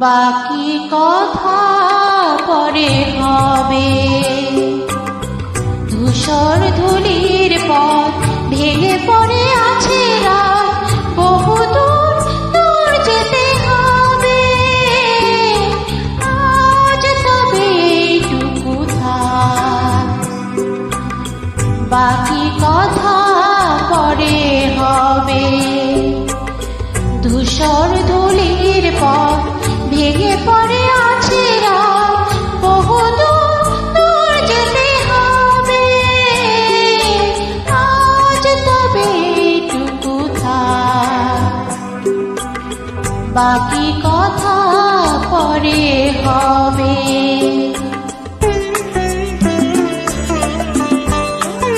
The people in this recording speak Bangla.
বাকি কথা পরে হবে। ধূসর ধুলির পথ ভেঙে পড়ে আছে রাত, বহুদূর দূর যেতে হবে। আজ তবে এইটুকু থাক, বাকি কথা পরে হবে। ধূসর ধুলির পথ ভেঙে পড়ে আছে রাত, বহুদূর দূর যেতে হবে। আজ তবে এইটুকু থাক, বাকি কথা পরে হবে।